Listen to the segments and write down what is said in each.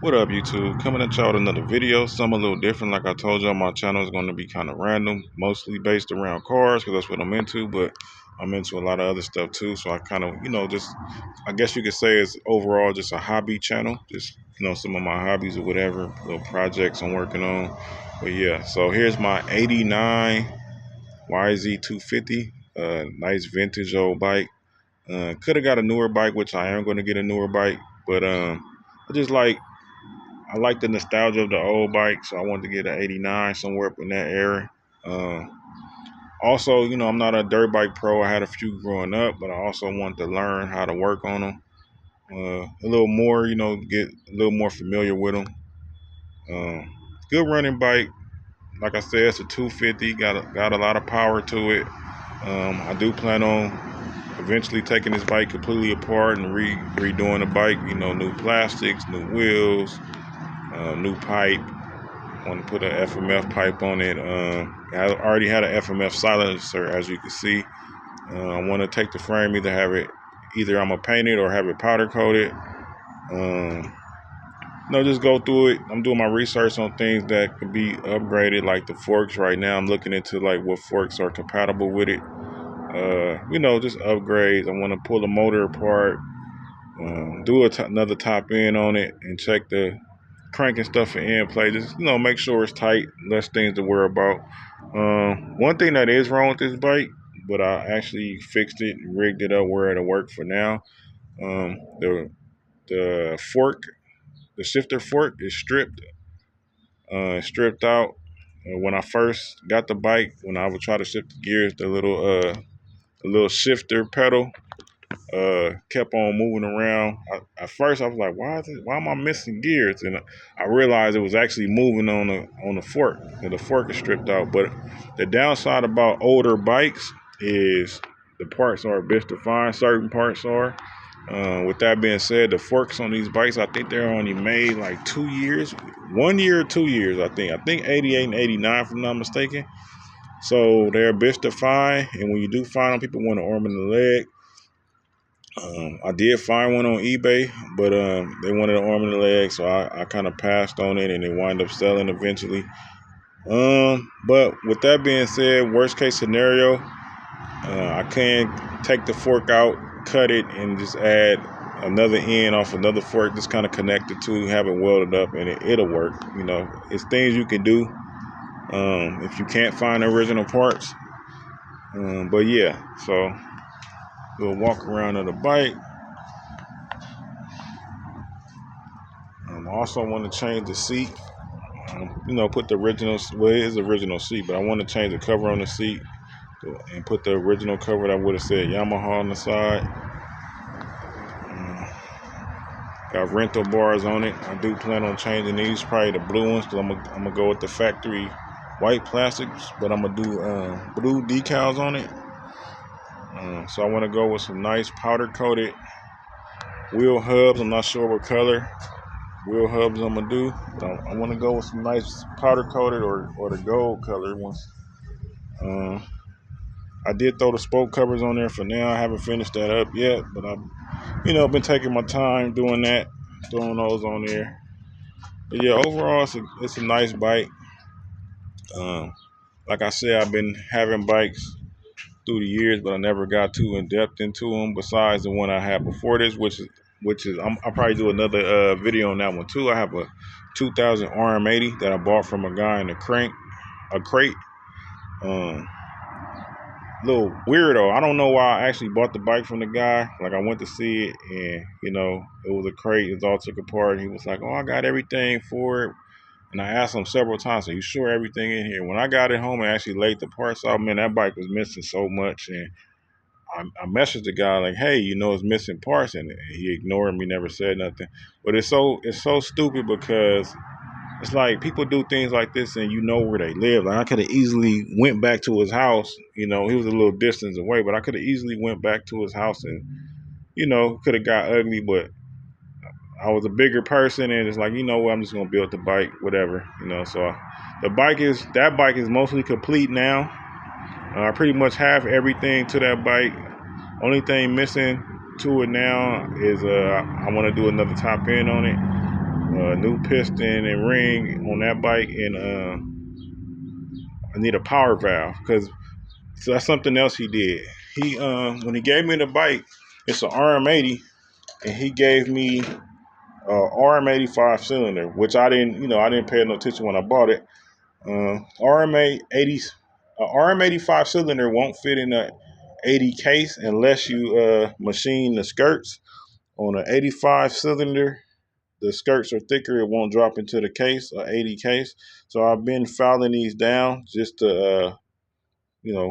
What up, YouTube? Coming at y'all with another video. Something a little different. Like I told y'all, my channel is going to be kind of random, mostly based around cars because that's what I'm into. But I'm into a lot of other stuff too. So I kind of, just I guess you could say it's overall just a hobby channel. Just some of my hobbies or whatever, little projects I'm working on. But yeah, so here's my '89 YZ250. Nice vintage old bike. Could have got a newer bike, which I am going to get a newer bike, but I like the nostalgia of the old bike, so I wanted to get an '89 somewhere up in that era. Uh, Also, I'm not a dirt bike pro. I had a few growing up, but I also wanted to learn how to work on them a little more. Get a little more familiar with them. Good running bike. Like I said, it's a 250. Got a lot of power to it. I do plan on eventually taking this bike completely apart and redoing the bike. New plastics, new wheels, new pipe. I want to put an FMF pipe on it. I already had an FMF silencer, as you can see. I want to take the frame, either I'm gonna paint it or have it powder coated. Just go through it. I'm doing my research on things that could be upgraded, like the forks. Right now, I'm looking into like what forks are compatible with it. Just upgrades. I want to pull the motor apart, do another top end on it, and check the crank and stuff for end play. Just make sure it's tight, less things to worry about. One thing that is wrong with this bike, but I actually fixed it, rigged it up where it'll work for now. The fork, the shifter fork is stripped out. When I first got the bike, when I would try to shift the gears, the little shifter pedal kept on moving around. At first, I was like, why am I missing gears? And I realized it was actually moving on the fork, and the fork is stripped out. But the downside about older bikes is the parts are a bit defined. Certain parts are. With that being said, the forks on these bikes, I think they're only made like 2 years, 1 year or 2 years. I think 88 and 89, if I'm not mistaken. So they're a bit defined, and when you do find them, people want to arm in the leg. I did find one on eBay, but they wanted an arm and a leg, so I kind of passed on it, and it wound up selling eventually. But with that being said, worst case scenario, I can take the fork out, cut it, and just add another end off another fork, just kind of connect the two, have it welded up, and it'll work. It's things you can do if you can't find the original parts. But yeah, so we'll walk around on the bike. I also want to change the seat. Put the original, well, it is the original seat, but I want to change the cover on the seat and put the original cover that would have said Yamaha on the side. Got rental bars on it. I do plan on changing these, probably the blue ones, because I'm gonna go with the factory white plastics, but I'm gonna do blue decals on it. So I want to go with some nice powder coated wheel hubs. I'm not sure what color wheel hubs I'm gonna do, but I want to go with some nice powder coated or the gold color ones. I did throw the spoke covers on there for now. I haven't finished that up yet, but I've been taking my time doing that, throwing those on there. But yeah, overall, it's a nice bike. Like I said, I've been having bikes through the years, but I never got too in depth into them. Besides the one I had before this, which is I'll probably do another video on that one too. I have a 2000 RM80 that I bought from a guy in a crate. Um, Little weirdo. I don't know why I actually bought the bike from the guy. Like, I went to see it, and it was a crate. It was all took apart. He was like, "Oh, I got everything for it." And I asked him several times, "Are you sure everything in here?" When I got it home and actually laid the parts out, man, that bike was missing so much. And I messaged the guy like, "Hey, it's missing parts," and he ignored me, never said nothing. But it's so stupid because it's like people do things like this and where they live. Like, I could have easily went back to his house. He was a little distance away, but I could have easily went back to his house and, could have got ugly, but I was a bigger person and it's like, what, I'm just going to build the bike, whatever, so that bike is mostly complete now. I pretty much have everything to that bike. Only thing missing to it now is I want to do another top end on it. new piston and ring on that bike, and I need a power valve, because so that's something else he did. He when he gave me the bike, it's an RM80, and he gave me RM85 cylinder, which I didn't pay no attention when I bought it. RM85 cylinder won't fit in a 80 case unless you machine the skirts. On an 85 cylinder, the skirts are thicker, it won't drop into the case, a 80 case. So I've been filing these down just to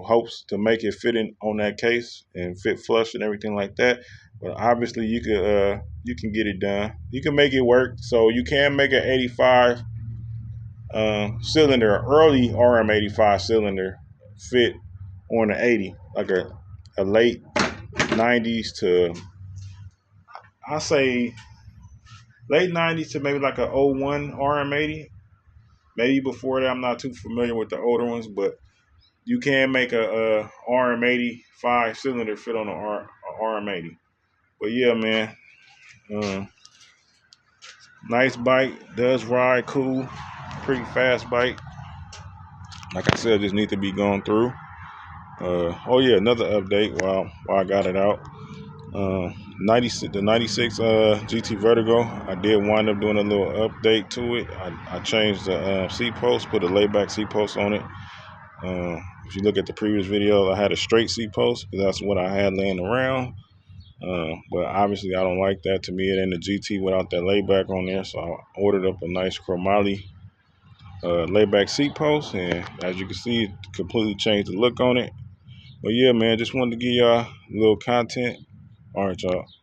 hopes to make it fit in on that case and fit flush and everything like that. But obviously you can get it done. You can make it work. So you can make an 85 cylinder, early RM85 cylinder fit on an 80, like a late 90s to, I say late 90s to maybe like a '01 RM80. Maybe before that, I'm not too familiar with the older ones, but you can make a RM85 cylinder fit on a RM80. But yeah, man, nice bike, does ride cool, pretty fast bike. Like I said, just need to be going through. Oh yeah, another update while I got it out. 96 the 96 GT Vertigo. I did wind up doing a little update to it. I changed the seat post, put a layback seat post on it. If you look at the previous video, I had a straight seat post because that's what I had laying around. But obviously, I don't like that. To me, it ain't a GT without that layback on there. So I ordered up a nice chromoly layback seat post, and as you can see, it completely changed the look on it. But yeah, man, just wanted to give y'all a little content. All right, y'all.